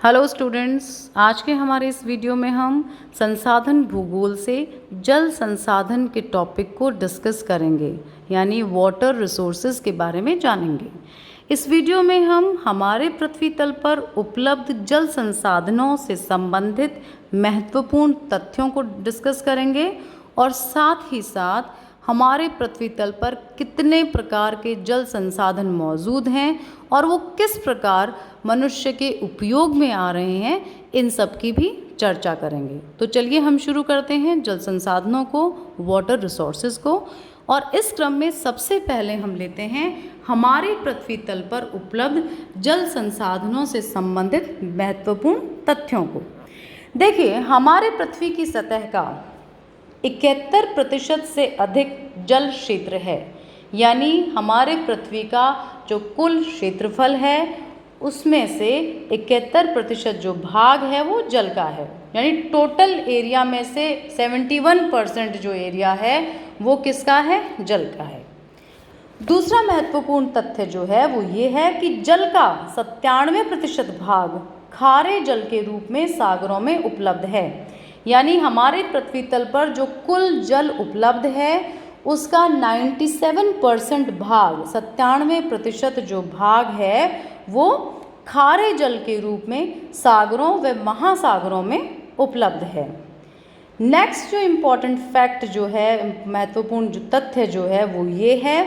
Hello students, आज के हमारे इस वीडियो में हम संसाधन भूगोल से जल संसाधन के टॉपिक को डिस्कस करेंगे, यानी वाटर रिसोर्सेज के बारे में जानेंगे। इस वीडियो में हम हमारे पृथ्वी तल पर उपलब्ध जल संसाधनों से संबंधित महत्वपूर्ण तथ्यों को डिस्कस करेंगे और साथ ही साथ हमारे पृथ्वी तल पर कितने प्रकार के जल संसाधन मौजूद हैं और वो किस प्रकार मनुष्य के उपयोग में आ रहे हैं, इन सब की भी चर्चा करेंगे। तो चलिए हम शुरू करते हैं जल संसाधनों को, वाटर रिसोर्सेज को। और इस क्रम में सबसे पहले हम लेते हैं हमारे पृथ्वी तल पर उपलब्ध जल संसाधनों से संबंधित महत्वपूर्ण तथ्यों को। देखिए, हमारे पृथ्वी की सतह का 71% से अधिक जल क्षेत्र है, यानी हमारे पृथ्वी का जो कुल क्षेत्रफल है उसमें से 71% जो भाग है वो जल का है, यानी टोटल एरिया में से 71% जो एरिया है वो किसका है? जल का है। दूसरा महत्वपूर्ण तथ्य जो है वो ये है कि जल का 97% भाग खारे जल के रूप में सागरों में उपलब्ध है, यानी हमारे पृथ्वी तल पर जो कुल जल उपलब्ध है उसका 97% भाग, 97% जो भाग है वो खारे जल के रूप में सागरों व महासागरों में उपलब्ध है। नेक्स्ट जो इम्पोर्टेंट फैक्ट जो है, महत्वपूर्ण जो तथ्य जो है वो ये है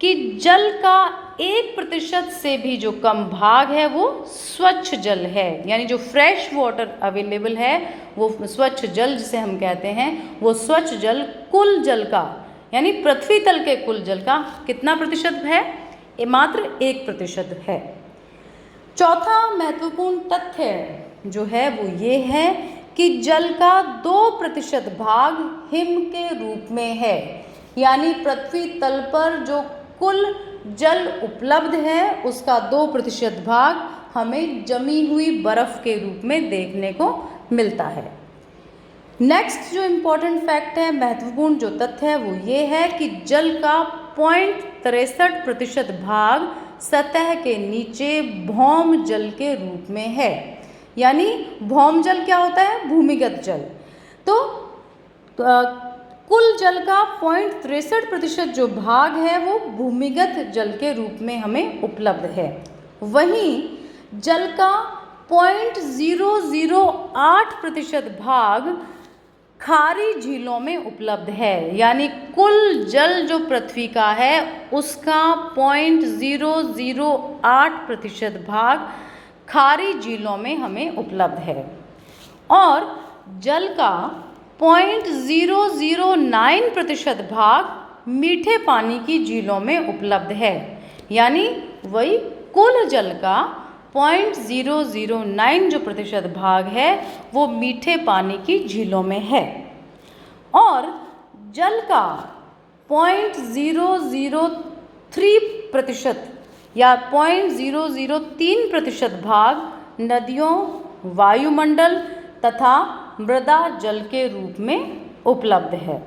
कि जल का 1% से भी जो कम भाग है वो स्वच्छ जल है, यानी जो फ्रेश वाटर अवेलेबल है वो स्वच्छ जल जिसे हम कहते हैं, वो स्वच्छ जल कुल जल का, यानी पृथ्वी तल के कुल जल का कितना प्रतिशत है? ये मात्र 1% है। चौथा महत्वपूर्ण तथ्य जो है वो ये है कि जल का 2% भाग हिम के रूप में है, यानी पृथ्वी तल पर जो कुल जल उपलब्ध है उसका 2% भाग हमें जमी हुई बर्फ के रूप में देखने को मिलता है। नेक्स्ट जो इम्पोर्टेंट फैक्ट है, महत्वपूर्ण जो तथ्य है वो ये है कि जल का 0.63% भाग सतह के नीचे भौम जल के रूप में है, यानी भौम जल क्या होता है? भूमिगत जल। तो कुल जल का 0.63% जो भाग है वो भूमिगत जल के रूप में हमें उपलब्ध है। वहीं जल का 0.008% भाग खारी झीलों में उपलब्ध है, यानी कुल जल जो पृथ्वी का है उसका 0.008% भाग खारी झीलों में हमें उपलब्ध है। और जल का 0.009% भाग मीठे पानी की झीलों में उपलब्ध है, यानी वही कुल जल का 0.009 जो प्रतिशत भाग है वो मीठे पानी की झीलों में है। और जल का 0.003% या 0.003% भाग नदियों, वायुमंडल तथा मृदा जल के रूप में उपलब्ध है।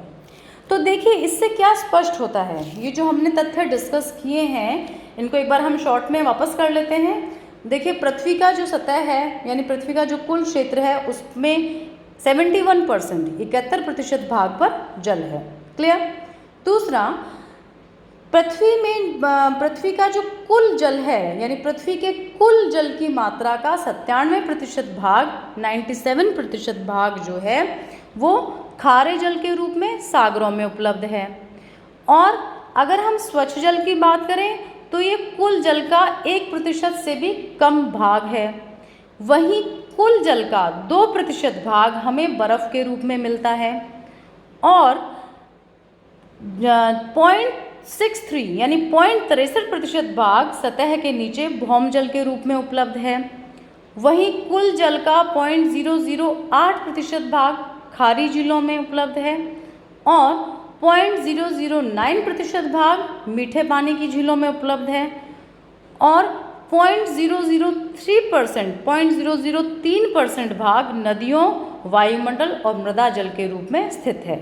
तो देखिए, इससे क्या स्पष्ट होता है? ये जो हमने तथ्य डिस्कस किए हैं इनको एक बार हम शॉर्ट में वापस कर लेते हैं। देखिए, पृथ्वी का जो सतह है, यानी पृथ्वी का जो कुल क्षेत्र है उसमें 71%, 71% भाग पर जल है। क्लियर? दूसरा, पृथ्वी का जो कुल जल है, यानी पृथ्वी के कुल जल की मात्रा का 97% भाग, 97% भाग जो है वो खारे जल के रूप में सागरों में उपलब्ध है। और अगर हम स्वच्छ जल की बात करें तो ये कुल जल का 1% से भी कम भाग है। वहीं कुल जल का 2% भाग हमें बर्फ के रूप में मिलता है और 0.63 यानी 0.63% भाग सतह के नीचे भौम जल के रूप में उपलब्ध है। वहीं कुल जल का 0.008% भाग खारी झीलों में उपलब्ध है और 0.009% भाग मीठे पानी की झीलों में उपलब्ध है और 0.003% भाग नदियों, वायुमंडल और मृदा जल के रूप में स्थित है।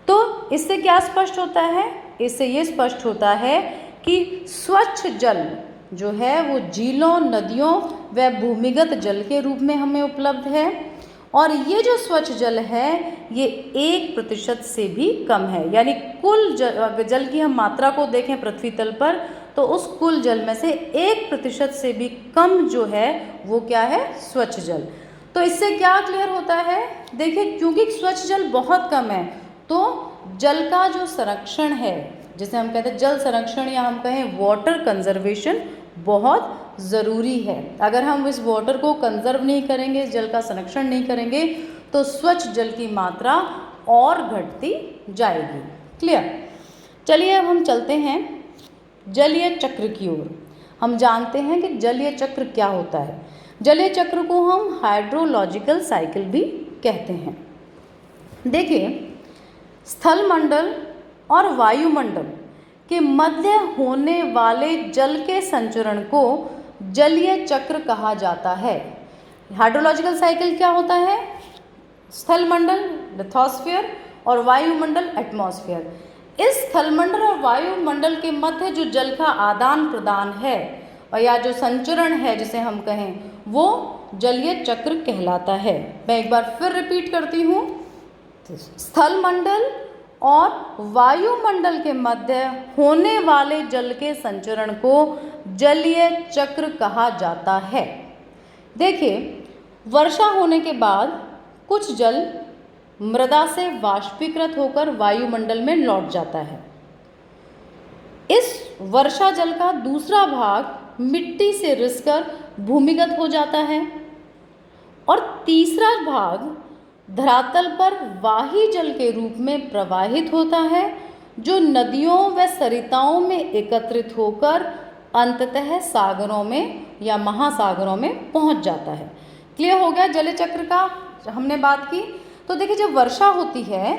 तो इससे क्या स्पष्ट होता है? इससे ये स्पष्ट होता है कि स्वच्छ जल जो है वो झीलों, नदियों वह भूमिगत जल के रूप में हमें उपलब्ध है। और ये जो स्वच्छ जल है ये 1% से भी कम है, यानी कुल जल की हम मात्रा को देखें पृथ्वी तल पर तो उस कुल जल में से 1% से भी कम जो है वो क्या है, स्वच्छ जल। तो इससे क्या क्लियर होता है, देखिए क्योंकि स्वच्छ जल बहुत कम है तो जल का जो संरक्षण है, जिसे हम कहते हैं जल संरक्षण या हम कहें वाटर कंजर्वेशन, बहुत ज़रूरी है। अगर हम इस वाटर को कंजर्व नहीं करेंगे, जल का संरक्षण नहीं करेंगे तो स्वच्छ जल की मात्रा और घटती जाएगी। क्लियर। चलिए अब हम चलते हैं जलीय चक्र की ओर। हम जानते हैं कि जलीय चक्र क्या होता है। जलीय चक्र को हम हाइड्रोलॉजिकल साइकिल भी कहते हैं। देखिए, स्थल मंडल और वायुमंडल के मध्य होने वाले जल के संचरण को जलीय चक्र कहा जाता है। हाइड्रोलॉजिकल साइकिल क्या होता है, स्थल मंडल लिथोस्फीयर और वायुमंडल एटमॉस्फेयर। इस स्थलमंडल और वायुमंडल के मध्य जो जल का आदान प्रदान है और या जो संचरण है जिसे हम कहें, वो जलीय चक्र कहलाता है। मैं एक बार फिर रिपीट करती हूँ, स्थल मंडल और वायुमंडल के मध्य होने वाले जल के संचरण को जलीय चक्र कहा जाता है। देखिए, वर्षा होने के बाद कुछ जल मृदा से वाष्पीकृत होकर वायुमंडल में लौट जाता है। इस वर्षा जल का दूसरा भाग मिट्टी से रिसकर भूमिगत हो जाता है और तीसरा भाग धरातल पर वाही जल के रूप में प्रवाहित होता है, जो नदियों व सरिताओं में एकत्रित होकर अंततः सागरों में या महासागरों में पहुंच जाता है। क्लियर हो गया जलीय चक्र का हमने बात की। तो देखिए, जब वर्षा होती है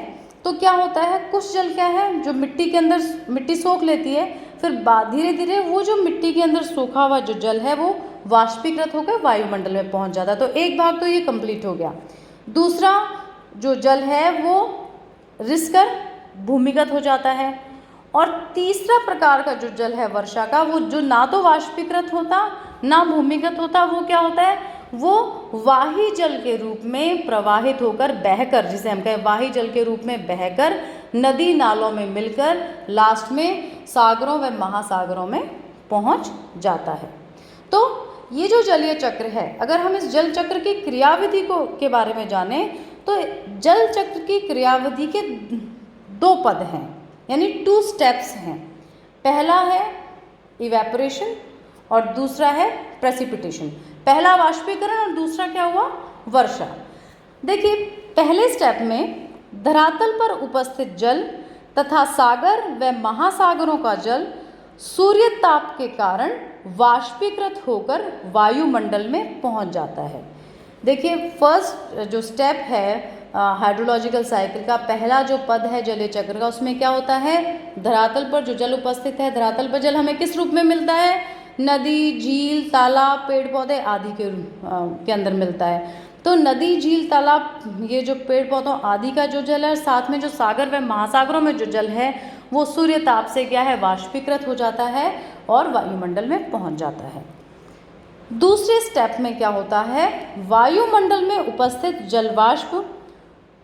तो क्या होता है, कुछ जल क्या है जो मिट्टी के अंदर मिट्टी सोख लेती है, फिर धीरे धीरे वो जो मिट्टी के अंदर सोखा हुआ जो जल है वो वाष्पीकृत होकर वायुमंडल में पहुंच जाता है। तो एक भाग तो ये कंप्लीट हो गया। दूसरा जो जल है वो रिसकर भूमिगत हो जाता है और तीसरा प्रकार का जो जल है वर्षा का, वो जो ना तो वाष्पीकृत होता ना भूमिगत होता, वो क्या होता है, वो वाही जल के रूप में प्रवाहित होकर बहकर, जिसे हम कहें वाही जल के रूप में बहकर नदी नालों में मिलकर लास्ट में सागरों व महासागरों में पहुंच जाता है। तो ये जो जलीय चक्र है, अगर हम इस जल चक्र की क्रियाविधि के बारे में जानें तो जल चक्र की क्रियाविधि के 2 पद हैं, यानी 2 स्टेप्स हैं। पहला है इवेपोरेशन और दूसरा है प्रेसिपिटेशन। पहला वाष्पीकरण और दूसरा क्या हुआ, वर्षा। देखिए, पहले स्टेप में धरातल पर उपस्थित जल तथा सागर व महासागरों का जल सूर्य ताप के कारण वाष्पीकृत होकर वायुमंडल में पहुंच जाता है। देखिए, फर्स्ट जो स्टेप है हाइड्रोलॉजिकल साइकिल का, पहला जो पद है जलीय चक्र का, उसमें क्या होता है, धरातल पर जो जल उपस्थित है, धरातल पर जल हमें किस रूप में मिलता है, नदी, झील, तालाब, पेड़ पौधे आदि के अंदर मिलता है। तो नदी, झील, तालाब, ये जो पेड़ पौधों आदि का जो जल है, साथ में जो सागर व महासागरों में जो जल है वो सूर्य ताप से क्या है, वाष्पीकृत हो जाता है और वायुमंडल में पहुंच जाता है। दूसरे स्टेप में क्या होता है, वायुमंडल में उपस्थित जलवाष्प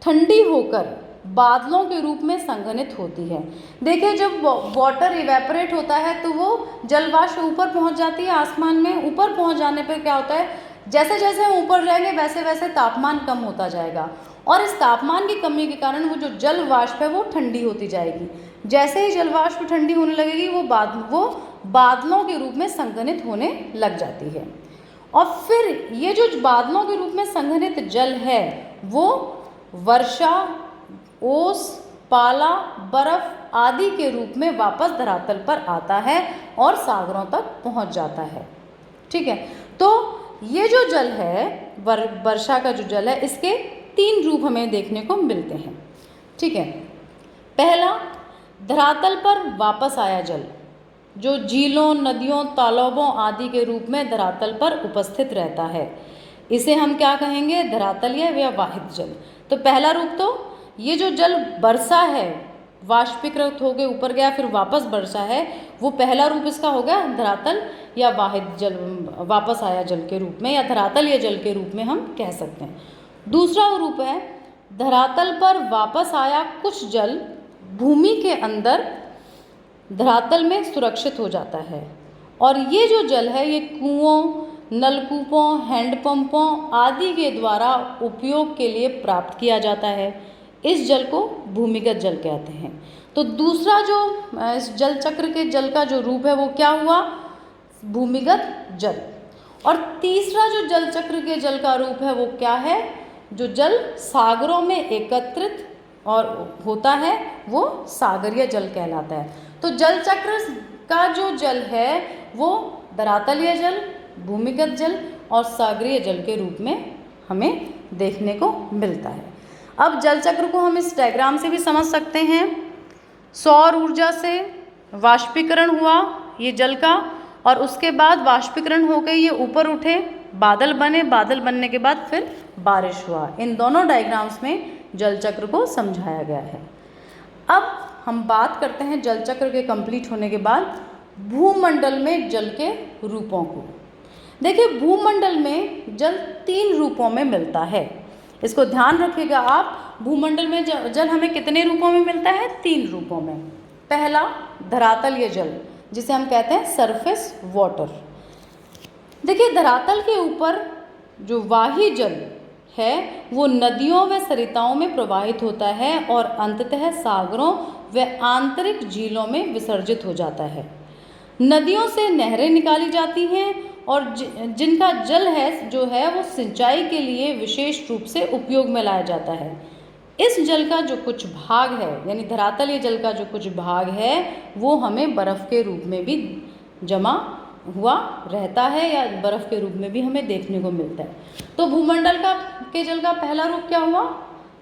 ठंडी होकर बादलों के रूप में संघनित होती है। देखिए, जब वाटर इवेपोरेट होता है तो वो जलवाष्प ऊपर पहुंच जाती है आसमान में। ऊपर पहुंच जाने पर क्या होता है, जैसे जैसे हम ऊपर रहेंगे वैसे वैसे तापमान कम होता जाएगा और इस तापमान की कमी के कारण वो जो जल वाष्प है वो ठंडी होती जाएगी। जैसे ही जल वाष्प ठंडी होने लगेगी वो बादलों के रूप में संघनित होने लग जाती है और फिर ये जो बादलों के रूप में संघनित जल है वो वर्षा, ओस, पाला, बर्फ आदि के रूप में वापस धरातल पर आता है और सागरों तक पहुंच जाता है। ठीक है, तो ये जो जल है वर्षा का जो जल है, इसके 3 रूप हमें देखने को मिलते हैं। ठीक है, पहला, धरातल पर वापस आया जल जो झीलों, नदियों, तालाबों आदि के रूप में धरातल पर उपस्थित रहता है, इसे हम क्या कहेंगे, धरातलीय या वाहित जल। तो पहला रूप तो ये जो जल बरसा है, वाष्पीकृत हो गए ऊपर गया फिर वापस बरसा है, वो पहला रूप इसका हो गया धरातल या वाहिद जल, वापस आया जल के रूप में, या धरातलीय जल के रूप में हम कह सकते हैं। दूसरा रूप है धरातल पर वापस आया कुछ जल भूमि के अंदर धरातल में सुरक्षित हो जाता है, और ये जो जल है ये कुओं, नलकूपों, हैंडपंपों आदि के द्वारा उपयोग के लिए प्राप्त किया जाता है। इस जल को भूमिगत जल कहते हैं। तो दूसरा जो इस जल चक्र के जल का जो रूप है वो क्या हुआ? भूमिगत जल। और तीसरा जो जल चक्र के जल का रूप है वो क्या है? जो जल सागरों में एकत्रित और होता है वो सागरीय जल कहलाता है। तो जल चक्र का जो जल है वो धरातलीय जल, भूमिगत जल और सागरीय जल के रूप में हमें देखने को मिलता है। अब जल चक्र को हम इस डायग्राम से भी समझ सकते हैं। सौर ऊर्जा से वाष्पीकरण हुआ ये जल का, और उसके बाद वाष्पीकरण हो गई, ये ऊपर उठे, बादल बने, बादल बनने के बाद फिर बारिश हुआ। इन दोनों डायग्राम्स में जल चक्र को समझाया गया है। अब हम बात करते हैं जल चक्र के कंप्लीट होने के बाद भूमंडल में जल के रूपों को। देखिए, भूमंडल में जल 3 रूपों में मिलता है। इसको ध्यान रखिएगा आप। भूमंडल में जल हमें कितने रूपों में मिलता है? 3 रूपों में। पहला धरातलीय जल, जिसे हम कहते हैं सरफेस वाटर। देखिए, धरातल के ऊपर जो वाही जल है वो नदियों व सरिताओं में प्रवाहित होता है और अंततः सागरों व आंतरिक झीलों में विसर्जित हो जाता है। नदियों से नहरें निकाली जाती हैं और जिनका जल है जो है वो सिंचाई के लिए विशेष रूप से उपयोग में लाया जाता है। इस जल का जो कुछ भाग है, यानी धरातलीय जल का जो कुछ भाग है, वो हमें बर्फ़ के रूप में भी जमा हुआ रहता है या बर्फ़ के रूप में भी हमें देखने को मिलता है। तो भूमंडल के जल का पहला रूप क्या हुआ?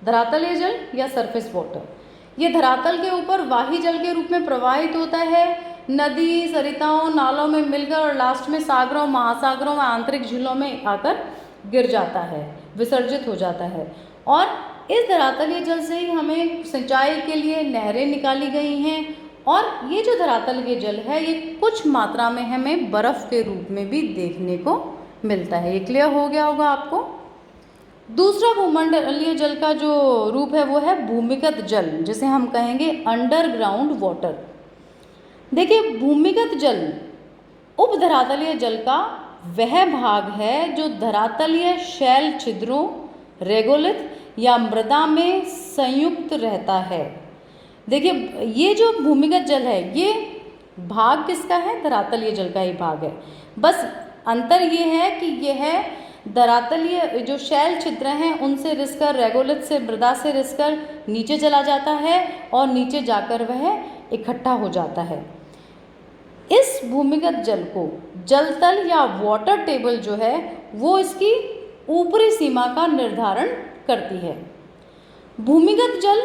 धरातलीय जल या सरफेस वाटर। ये धरातल के ऊपर वाही जल के रूप में प्रवाहित होता है, नदी, सरिताओं, नालों में मिलकर और लास्ट में सागरों, महासागरों व आंतरिक झीलों में आकर गिर जाता है, विसर्जित हो जाता है। और इस धरातलीय जल से ही हमें सिंचाई के लिए नहरें निकाली गई हैं, और ये जो धरातलीय जल है ये कुछ मात्रा में हमें बर्फ़ के रूप में भी देखने को मिलता है। ये क्लियर हो गया होगा आपको। दूसरा भूमंडलीय जल का जो रूप है वो है भूमिगत जल, जिसे हम कहेंगे अंडरग्राउंड वाटर। देखिए, भूमिगत जल उपधरातलीय जल का वह भाग है जो धरातलीय शैल छिद्रों, रेगोलिथ या मृदा में संयुक्त रहता है। देखिए, ये जो भूमिगत जल है ये भाग किसका है? धरातलीय जल का ही भाग है। बस अंतर ये है कि यह धरातलीय जो शैल छिद्र हैं उनसे रिसकर, रेगोलिथ से, मृदा से रिसकर नीचे चला जाता है और नीचे जाकर वह इकट्ठा हो जाता है। इस भूमिगत जल को जलतल या वाटर टेबल जो है वो इसकी ऊपरी सीमा का निर्धारण करती है। भूमिगत जल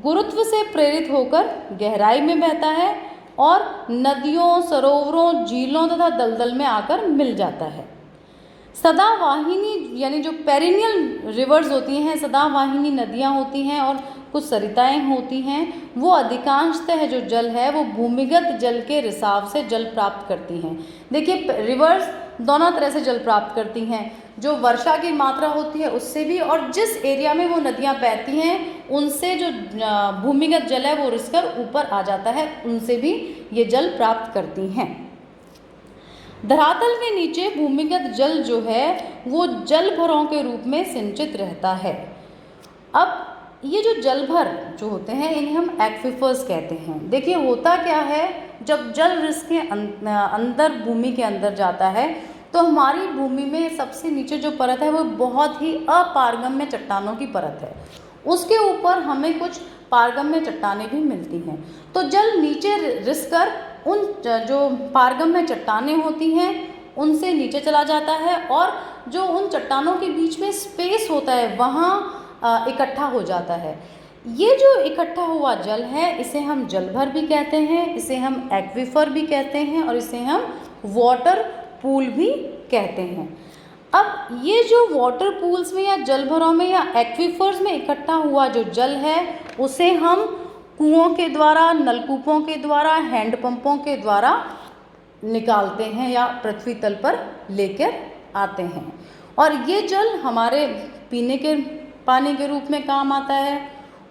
गुरुत्व से प्रेरित होकर गहराई में बहता है और नदियों, सरोवरों, झीलों तथा दलदल में आकर मिल जाता है। सदावाहिनी यानी जो पेरिनियल रिवर्स होती हैं, सदावाहिनी नदियाँ होती हैं और कुछ सरिताएं होती हैं, वो अधिकांशतः जो जल है वो भूमिगत जल के रिसाव से जल प्राप्त करती हैं। देखिए, रिवर्स दोनों तरह से जल प्राप्त करती हैं, जो वर्षा की मात्रा होती है उससे भी, और जिस एरिया में वो नदियाँ बहती हैं उनसे जो भूमिगत जल है वो रिसकर ऊपर आ जाता है, उनसे भी ये जल प्राप्त करती हैं। धरातल के नीचे भूमिगत जल जो है वो जलभरों के रूप में सिंचित रहता है। अब ये जो जलभर जो होते हैं इन्हें हम एक्विफर्स कहते हैं। देखिए, होता क्या है, जब जल रिस के अंदर भूमि के अंदर जाता है तो हमारी भूमि में सबसे नीचे जो परत है वो बहुत ही अपारगम्य चट्टानों की परत है। उसके ऊपर हमें कुछ पारगम्य चट्टानें भी मिलती हैं। तो जल नीचे रिस कर उन जो पारगम्य चट्टानें होती हैं उनसे नीचे चला जाता है, और जो उन चट्टानों के बीच में स्पेस होता है वहाँ इकट्ठा हो जाता है। ये जो इकट्ठा हुआ जल है इसे हम जलभर भी कहते हैं, इसे हम एक्विफर भी कहते हैं और इसे हम वाटर पूल भी कहते हैं। अब ये जो वाटर पूल्स में या जलभरों में या एक्विफर्स में इकट्ठा हुआ जो जल है उसे हम कुओं के द्वारा, नलकूपों के द्वारा, हैंडपंपों के द्वारा निकालते हैं या पृथ्वी तल पर लेकर आते हैं। और ये जल हमारे पीने के पानी के रूप में काम आता है,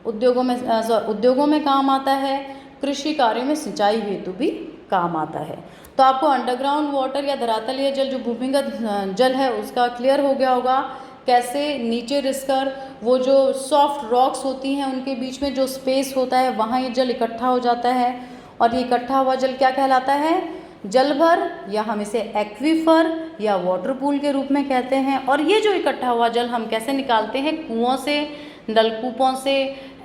उद्योगों में काम आता है, कृषि कार्यों में सिंचाई हेतु भी काम आता है। तो आपको अंडरग्राउंड वाटर या धरातलीय जल जो भूमिगत जल है उसका क्लियर हो गया होगा, कैसे नीचे रिसकर वो जो सॉफ्ट रॉक्स होती हैं उनके बीच में जो स्पेस होता है वहाँ ये जल इकट्ठा हो जाता है, और ये इकट्ठा हुआ जल क्या कहलाता है? जलभर, या हम इसे एक्वीफर या वाटर पूल के रूप में कहते हैं। और ये जो इकट्ठा हुआ जल हम कैसे निकालते हैं? कुओं से, नलकूपों से,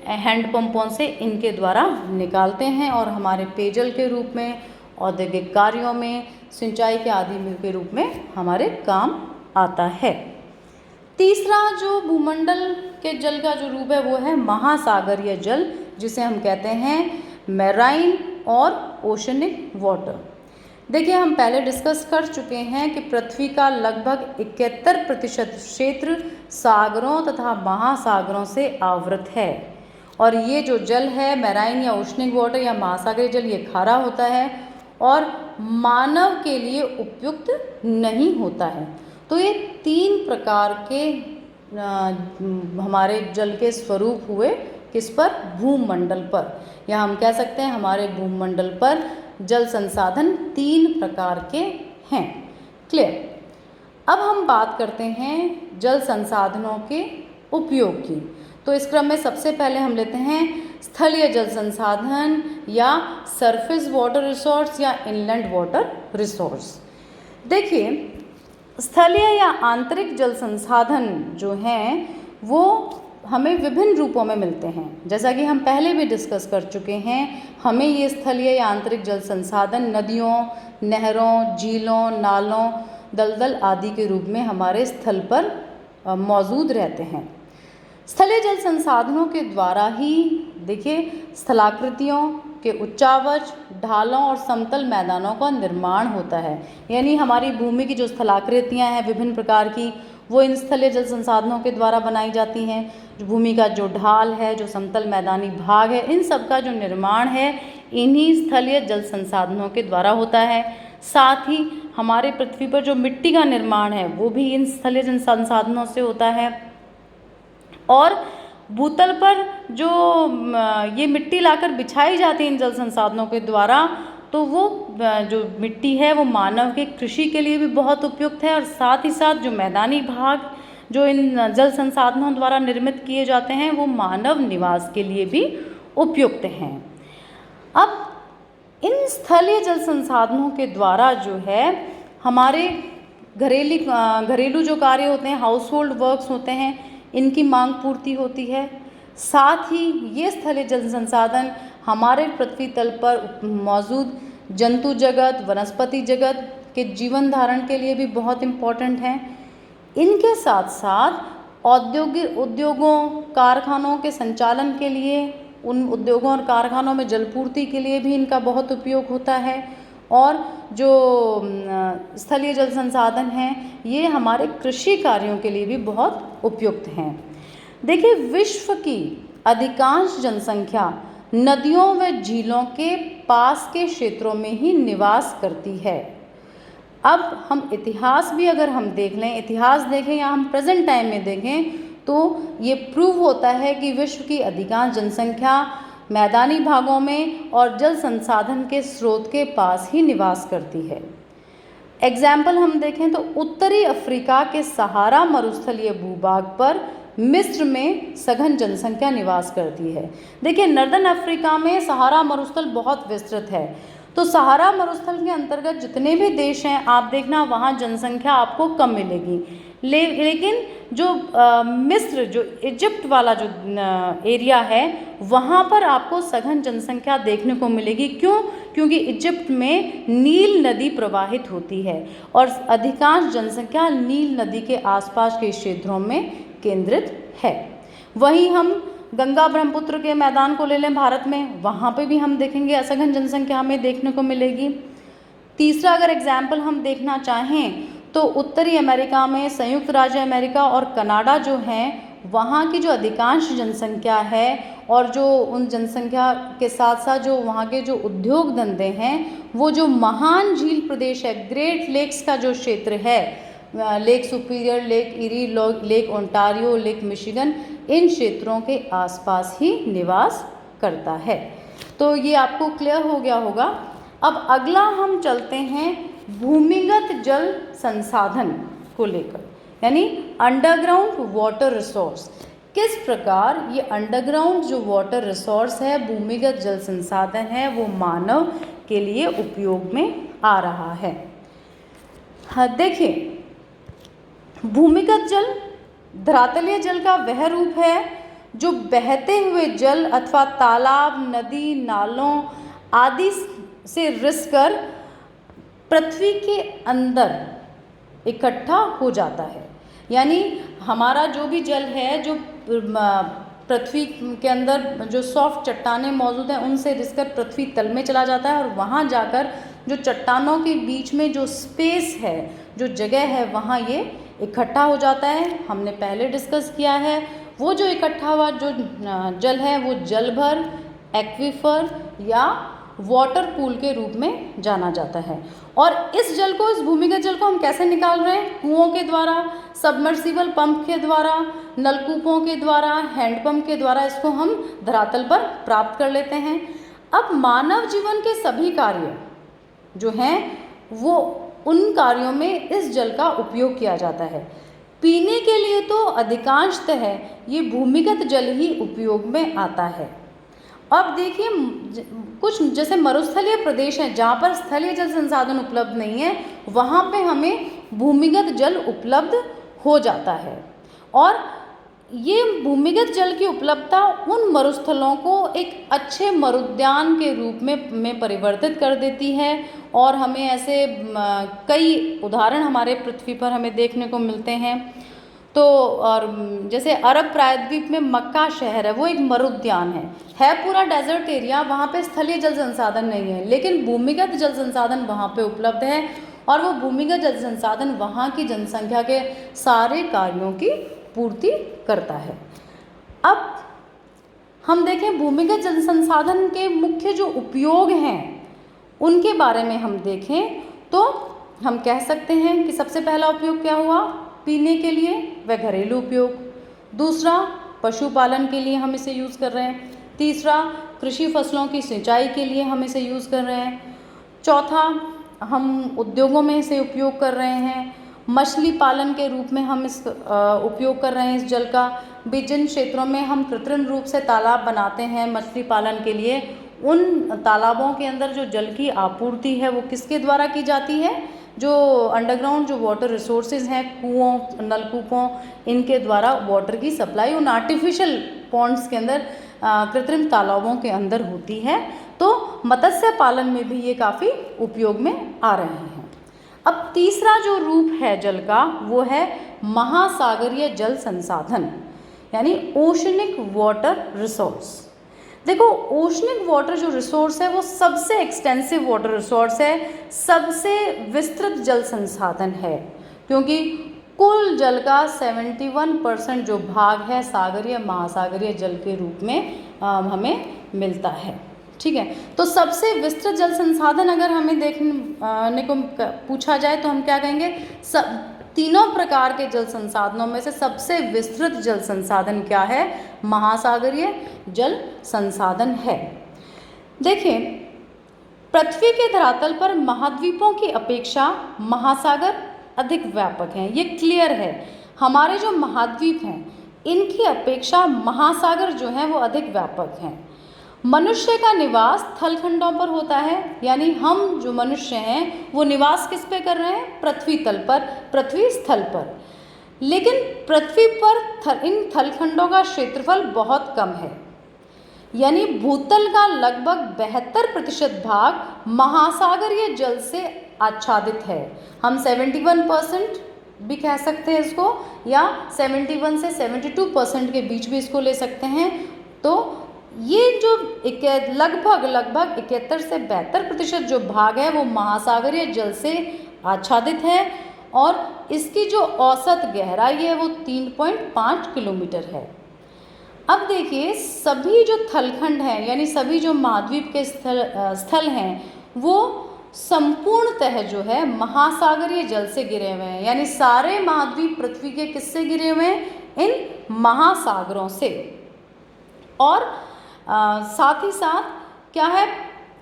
हैंडपंपों से, इनके द्वारा निकालते हैं और हमारे पेयजल के रूप में, औद्योगिक कार्यों में, सिंचाई के आदि के रूप में हमारे काम आता है। तीसरा जो भूमंडल के जल का जो रूप है वो है महासागरीय जल, जिसे हम कहते हैं मैराइन और ओशनिक वाटर। देखिए, हम पहले डिस्कस कर चुके हैं कि पृथ्वी का लगभग 71% क्षेत्र सागरों तथा महासागरों से आवृत है, और ये जो जल है मैराइन या ओशनिक वाटर या महासागरीय जल, ये खारा होता है और मानव के लिए उपयुक्त नहीं होता है। तो ये 3 प्रकार के हमारे जल के स्वरूप हुए, किस पर? भूमंडल पर, या हम कह सकते हैं हमारे भूमंडल पर जल संसाधन 3 प्रकार के हैं। क्लियर? अब हम बात करते हैं जल संसाधनों के उपयोग की। तो इस क्रम में सबसे पहले हम लेते हैं स्थलीय जल संसाधन या सरफेस वाटर रिसोर्स या इनलैंड वाटर रिसोर्स। देखिए, स्थलीय या आंतरिक जल संसाधन जो हैं वो हमें विभिन्न रूपों में मिलते हैं, जैसा कि हम पहले भी डिस्कस कर चुके हैं। हमें ये स्थलीय या आंतरिक जल संसाधन नदियों, नहरों, झीलों, नालों, दलदल आदि के रूप में हमारे स्थल पर मौजूद रहते हैं। स्थलीय जल संसाधनों के द्वारा ही देखिए स्थलाकृतियों के उच्चावच, ढालों और समतल मैदानों का निर्माण होता है। यानी हमारी भूमि की जो स्थलाकृतियाँ हैं विभिन्न प्रकार की, वो इन स्थलीय जल संसाधनों के द्वारा बनाई जाती हैं। भूमि का जो ढाल है, जो समतल मैदानी भाग है, इन सब का जो निर्माण है इन्हीं स्थलीय जल संसाधनों के द्वारा होता है। साथ ही हमारे पृथ्वी पर जो मिट्टी का निर्माण है वो भी इन स्थलीय जल संसाधनों से होता है। और भूतल पर जो ये मिट्टी लाकर बिछाई जाती है इन जल संसाधनों के द्वारा, तो वो जो मिट्टी है वो मानव के कृषि के लिए भी बहुत उपयुक्त है, और साथ ही साथ जो मैदानी भाग जो इन जल संसाधनों द्वारा निर्मित किए जाते हैं वो मानव निवास के लिए भी उपयुक्त हैं। अब इन स्थलीय जल संसाधनों के द्वारा जो है हमारे घरेलू जो कार्य होते हैं, हाउस होल्ड वर्क्स होते हैं, इनकी मांग पूर्ति होती है। साथ ही ये स्थलीय जल संसाधन हमारे पृथ्वी तल पर मौजूद जंतु जगत, वनस्पति जगत के जीवन धारण के लिए भी बहुत इम्पॉर्टेंट हैं। इनके साथ साथ उद्योगों, कारखानों के संचालन के लिए, उन उद्योगों और कारखानों में जलपूर्ति के लिए भी इनका बहुत उपयोग होता है। और जो स्थलीय जल संसाधन हैं ये हमारे कृषि कार्यों के लिए भी बहुत उपयुक्त हैं। देखिए, विश्व की अधिकांश जनसंख्या नदियों व झीलों के पास के क्षेत्रों में ही निवास करती है। अब हम इतिहास भी अगर हम देख लें, इतिहास देखें या हम प्रेजेंट टाइम में देखें, तो ये प्रूव होता है कि विश्व की अधिकांश जनसंख्या मैदानी भागों में और जल संसाधन के स्रोत के पास ही निवास करती है। एग्जाम्पल हम देखें तो उत्तरी अफ्रीका के सहारा मरुस्थलीय भूभाग पर मिस्र में सघन जनसंख्या निवास करती है। देखिए, नर्दर्न अफ्रीका में सहारा मरुस्थल बहुत विस्तृत है, तो सहारा मरुस्थल के अंतर्गत जितने भी देश हैं आप देखना वहाँ जनसंख्या आपको कम मिलेगी। लेकिन जो मिस्र, जो इजिप्ट वाला जो एरिया है वहाँ पर आपको सघन जनसंख्या देखने को मिलेगी। क्यों? क्योंकि इजिप्ट में नील नदी प्रवाहित होती है और अधिकांश जनसंख्या नील नदी के आसपास के क्षेत्रों में केंद्रित है। वहीं हम गंगा ब्रह्मपुत्र के मैदान को ले लें भारत में, वहाँ पे भी हम देखेंगे असघन जनसंख्या हमें देखने को मिलेगी। तीसरा अगर एग्जाम्पल हम देखना चाहें तो उत्तरी अमेरिका में संयुक्त राज्य अमेरिका और कनाडा जो हैं वहाँ की जो अधिकांश जनसंख्या है और जो उन जनसंख्या के साथ साथ जो वहाँ के जो उद्योग धंधे हैं, वो जो महान झील प्रदेश है, ग्रेट लेक्स का जो क्षेत्र है, lake superior, lake eri, lake Ontario, lake Michigan, इन क्षेत्रों के आसपास ही निवास करता है। तो ये आपको क्लियर हो गया होगा। अब अगला हम चलते हैं भूमिगत जल संसाधन को लेकर, यानी अंडरग्राउंड वाटर रिसोर्स। किस प्रकार ये अंडरग्राउंड जो वाटर रिसोर्स है, भूमिगत जल संसाधन है, वो मानव के लिए उपयोग में आ रहा है। हाँ, देखिए, भूमिगत जल धरातलीय जल का वह रूप है जो बहते हुए जल अथवा तालाब, नदी, नालों आदि से रिसकर पृथ्वी के अंदर इकट्ठा हो जाता है। यानी हमारा जो भी जल है, जो पृथ्वी के अंदर जो सॉफ्ट चट्टानें मौजूद हैं, उनसे रिसकर पृथ्वी तल में चला जाता है और वहाँ जाकर जो चट्टानों के बीच में जो स्पेस है, जो जगह है, वहाँ ये इकट्ठा हो जाता है। हमने पहले डिस्कस किया है, वो जो इकट्ठा हुआ जो जल है वो जलभर, एक्वीफर या वाटर पूल के रूप में जाना जाता है। और इस जल को, इस भूमिगत जल को हम कैसे निकाल रहे हैं? कुओं के द्वारा, सबमर्सिबल पंप के द्वारा, नलकूपों के द्वारा, हैंडपंप के द्वारा इसको हम धरातल पर प्राप्त कर लेते हैं। अब मानव जीवन के सभी कार्य जो हैं वो उन कार्यों में इस जल का उपयोग किया जाता है। पीने के लिए तो अधिकांशतः ये भूमिगत जल ही उपयोग में आता है। अब देखिए, कुछ जैसे मरुस्थलीय प्रदेश हैं जहाँ पर स्थलीय जल संसाधन उपलब्ध नहीं है, वहाँ पे हमें भूमिगत जल उपलब्ध हो जाता है। और ये भूमिगत जल की उपलब्धता उन मरुस्थलों को एक अच्छे मरुद्यान के रूप में परिवर्तित कर देती है। और हमें ऐसे कई उदाहरण हमारे पृथ्वी पर हमें देखने को मिलते हैं। तो और जैसे अरब प्रायद्वीप में मक्का शहर है, वो एक मरुद्यान है पूरा डेजर्ट एरिया, वहाँ पे स्थलीय जल संसाधन नहीं है, लेकिन भूमिगत जल संसाधन वहाँ पे उपलब्ध है। और वो भूमिगत जल संसाधन वहाँ की जनसंख्या के सारे कार्यों की पूर्ति करता है। अब हम देखें भूमिगत जल संसाधन के मुख्य जो उपयोग हैं उनके बारे में हम देखें तो हम कह सकते हैं कि सबसे पहला उपयोग क्या हुआ? पीने के लिए व घरेलू उपयोग। दूसरा, पशुपालन के लिए हम इसे यूज़ कर रहे हैं। तीसरा, कृषि फसलों की सिंचाई के लिए हम इसे यूज़ कर रहे हैं। चौथा, हम उद्योगों में इसे उपयोग कर रहे हैं। मछली पालन के रूप में हम इस उपयोग कर रहे हैं इस जल का। भी जिन क्षेत्रों में हम कृत्रिम रूप से तालाब बनाते हैं मछली पालन के लिए, उन तालाबों के अंदर जो जल की आपूर्ति है वो किसके द्वारा की जाती है? जो अंडरग्राउंड जो वाटर रिसोर्सेज हैं, कुओं, नलकूपों, इनके द्वारा वाटर की सप्लाई उन आर्टिफिशियल पॉन्ड्स के अंदर, कृत्रिम तालाबों के अंदर होती है। तो मत्स्य पालन में भी ये काफ़ी उपयोग में आ रहे हैं। अब तीसरा जो रूप है जल का वो है महासागरीय जल संसाधन, यानी ओशनिक वाटर रिसोर्स। देखो, ओशनिक वाटर जो रिसोर्स है वो सबसे एक्सटेंसिव वाटर रिसोर्स है, सबसे विस्तृत जल संसाधन है, क्योंकि कुल जल का 71% जो भाग है सागरीय महासागरीय जल के रूप में हमें मिलता है। ठीक है, तो सबसे विस्तृत जल संसाधन अगर हमें देखने को पूछा जाए तो हम क्या कहेंगे? तीनों प्रकार के जल संसाधनों में से सबसे विस्तृत जल संसाधन क्या है? महासागरीय जल संसाधन है। देखिए, पृथ्वी के धरातल पर महाद्वीपों की अपेक्षा महासागर अधिक व्यापक हैं, ये क्लियर है। हमारे जो महाद्वीप हैं इनकी अपेक्षा महासागर जो हैं वो अधिक व्यापक हैं। मनुष्य का निवास थलखंडों पर होता है, यानी हम जो मनुष्य हैं वो निवास किस पे कर रहे हैं? पृथ्वी तल पर, पृथ्वी स्थल पर। लेकिन पृथ्वी पर इन थलखंडों का क्षेत्रफल बहुत कम है, यानी भूतल का लगभग 72% भाग महासागरीय जल से आच्छादित है। हम 71% भी कह सकते हैं इसको, या 71 से 72% के बीच भी इसको ले सकते हैं। तो ये जो लगभग 71 से 72% जो भाग है वो महासागरीय जल से आच्छादित है। और इसकी जो औसत गहराई है वो 3.5 किलोमीटर है। अब देखिए, सभी जो थलखंड हैं यानी सभी जो महाद्वीप के स्थल हैं वो संपूर्णतः जो है महासागरीय जल से घिरे हुए हैं, यानी सारे महाद्वीप पृथ्वी के किससे घिरे हुए हैं? इन महासागरों से। और साथ ही साथ क्या है,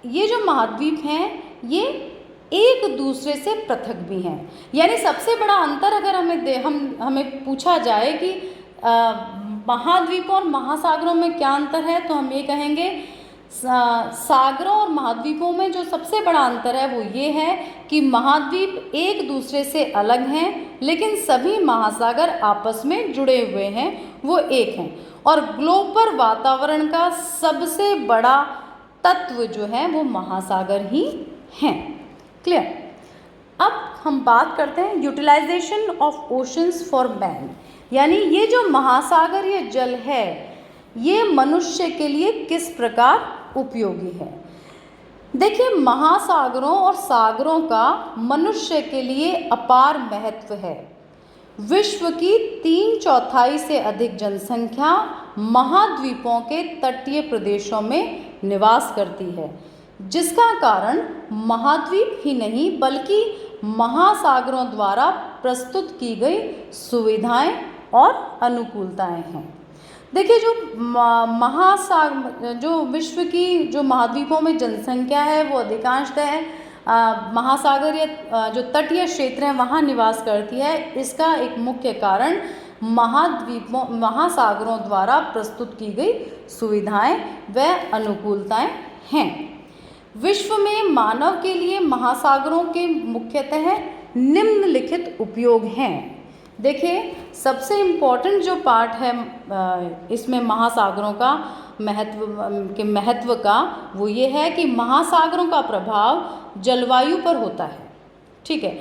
ये जो महाद्वीप हैं ये एक दूसरे से पृथक भी हैं। यानी सबसे बड़ा अंतर अगर हमें पूछा जाए कि महाद्वीपों और महासागरों में क्या अंतर है, तो हम ये कहेंगे सागरों और महाद्वीपों में जो सबसे बड़ा अंतर है वो ये है कि महाद्वीप एक दूसरे से अलग हैं, लेकिन सभी महासागर आपस में जुड़े हुए हैं, वो एक हैं। और ग्लोब पर वातावरण का सबसे बड़ा तत्व जो है वो महासागर ही हैं। क्लियर? अब हम बात करते हैं utilization of oceans for man, यानी ये जो महासागरीय जल है ये मनुष्य के लिए किस प्रकार उपयोगी है। देखिए, महासागरों और सागरों का मनुष्य के लिए अपार महत्व है। विश्व की 3/4 से अधिक जनसंख्या महाद्वीपों के तटीय प्रदेशों में निवास करती है, जिसका कारण महाद्वीप ही नहीं बल्कि महासागरों द्वारा प्रस्तुत की गई सुविधाएं और अनुकूलताएं हैं। देखिए, जो विश्व की जो महाद्वीपों में जनसंख्या है वो अधिकांशतः महासागरीय जो तटीय क्षेत्र हैं वहाँ निवास करती है। इसका एक मुख्य कारण महासागरों द्वारा प्रस्तुत की गई सुविधाएं व अनुकूलताएं हैं। विश्व में मानव के लिए महासागरों के मुख्यतः निम्नलिखित उपयोग हैं। देखिए, सबसे इम्पोर्टेंट जो पार्ट है इसमें महासागरों का महत्व का वो ये है कि महासागरों का प्रभाव जलवायु पर होता है। ठीक है,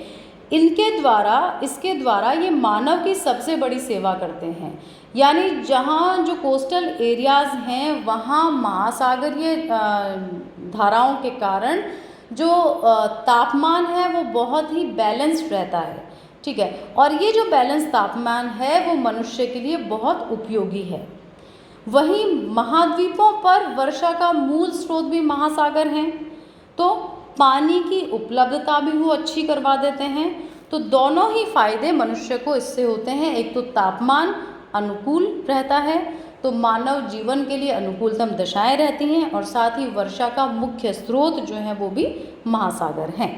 इसके द्वारा ये मानव की सबसे बड़ी सेवा करते हैं। यानी जहाँ जो कोस्टल एरियाज़ हैं वहाँ महासागरीय धाराओं के कारण जो तापमान है वो बहुत ही बैलेंस्ड रहता है। ठीक है, और ये जो बैलेंस तापमान है वो मनुष्य के लिए बहुत उपयोगी है। वहीं महाद्वीपों पर वर्षा का मूल स्रोत भी महासागर हैं, तो पानी की उपलब्धता भी वो अच्छी करवा देते हैं। तो दोनों ही फायदे मनुष्य को इससे होते हैं। एक तो तापमान अनुकूल रहता है, तो मानव जीवन के लिए अनुकूलतम दशाएं रहती हैं, और साथ ही वर्षा का मुख्य स्रोत जो है वो भी महासागर हैं।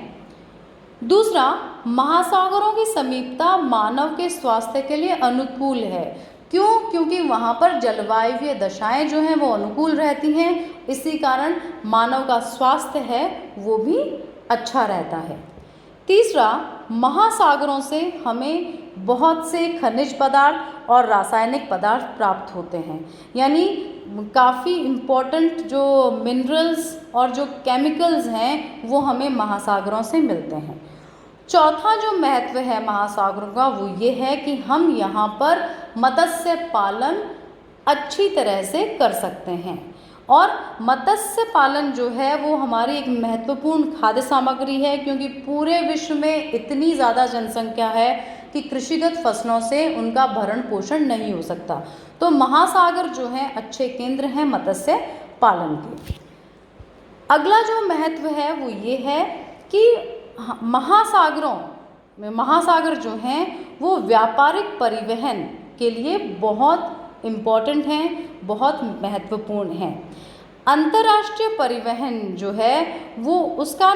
दूसरा, महासागरों की समीपता मानव के स्वास्थ्य के लिए अनुकूल है। क्यों? क्योंकि वहाँ पर जलवायु दशाएं जो हैं वो अनुकूल रहती हैं, इसी कारण मानव का स्वास्थ्य है वो भी अच्छा रहता है। तीसरा, महासागरों से हमें बहुत से खनिज पदार्थ और रासायनिक पदार्थ प्राप्त होते हैं, यानी काफ़ी इम्पोर्टेंट जो मिनरल्स और जो केमिकल्स हैं वो हमें महासागरों से मिलते हैं। चौथा जो महत्व है महासागरों का वो ये है कि हम यहाँ पर मत्स्य पालन अच्छी तरह से कर सकते हैं, और मत्स्य पालन जो है वो हमारी एक महत्वपूर्ण खाद्य सामग्री है, क्योंकि पूरे विश्व में इतनी ज़्यादा जनसंख्या है कि कृषिगत फसलों से उनका भरण पोषण नहीं हो सकता। तो महासागर जो हैं अच्छे केंद्र हैं मत्स्य पालन के। अगला जो महत्व है वो ये है कि महासागर जो हैं वो व्यापारिक परिवहन के लिए बहुत इम्पॉर्टेंट हैं, बहुत महत्वपूर्ण हैं। अंतर्राष्ट्रीय परिवहन जो है वो उसका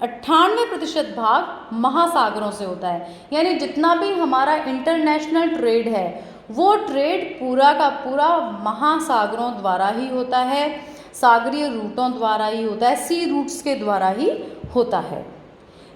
98% भाग महासागरों से होता है। यानी जितना भी हमारा इंटरनेशनल ट्रेड है वो ट्रेड पूरा का पूरा महासागरों द्वारा ही होता है, सागरीय रूटों द्वारा ही होता है, सी रूट्स के द्वारा ही होता है।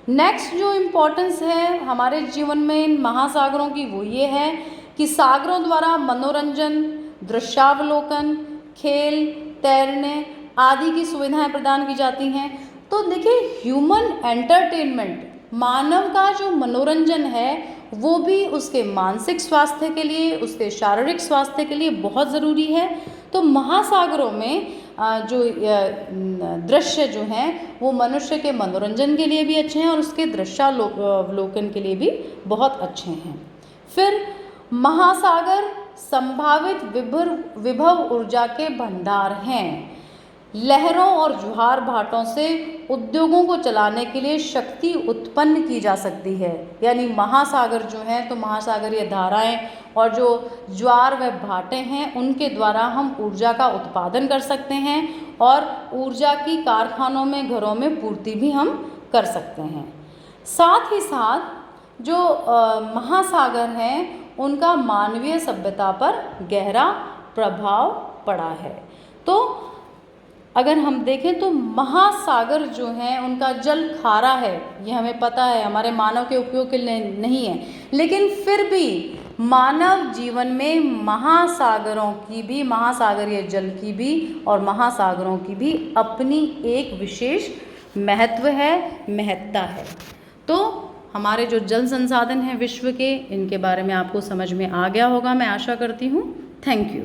नेक्स्ट जो इम्पोर्टेंस है हमारे जीवन में महासागरों की वो ये है कि सागरों द्वारा मनोरंजन, दृश्यावलोकन, खेल, तैरने आदि की सुविधाएं प्रदान की जाती हैं। तो देखिए, ह्यूमन एंटरटेनमेंट, मानव का जो मनोरंजन है वो भी उसके मानसिक स्वास्थ्य के लिए, उसके शारीरिक स्वास्थ्य के लिए बहुत ज़रूरी है। तो महासागरों में जो दृश्य जो हैं वो मनुष्य के मनोरंजन के लिए भी अच्छे हैं और उसके दृश्यावलोकन के लिए भी बहुत अच्छे हैं। फिर महासागर संभावित विभव ऊर्जा के भंडार हैं। लहरों और ज्वार भाटों से उद्योगों को चलाने के लिए शक्ति उत्पन्न की जा सकती है। यानी महासागर जो हैं तो महासागरीय धाराएं और जो ज्वार व भाटे हैं उनके द्वारा हम ऊर्जा का उत्पादन कर सकते हैं और ऊर्जा की कारखानों में, घरों में पूर्ति भी हम कर सकते हैं। साथ ही साथ जो महासागर हैं उनका मानवीय सभ्यता पर गहरा प्रभाव पड़ा है। तो अगर हम देखें तो महासागर जो हैं उनका जल खारा है, ये हमें पता है, हमारे मानव के उपयोग के लिए नहीं है, लेकिन फिर भी मानव जीवन में महासागरों की भी, महासागरीय जल की भी और महासागरों की भी अपनी एक विशेष महत्व है, महत्ता है। तो हमारे जो जल संसाधन हैं विश्व के, इनके बारे में आपको समझ में आ गया होगा, मैं आशा करती हूँ। Thank you.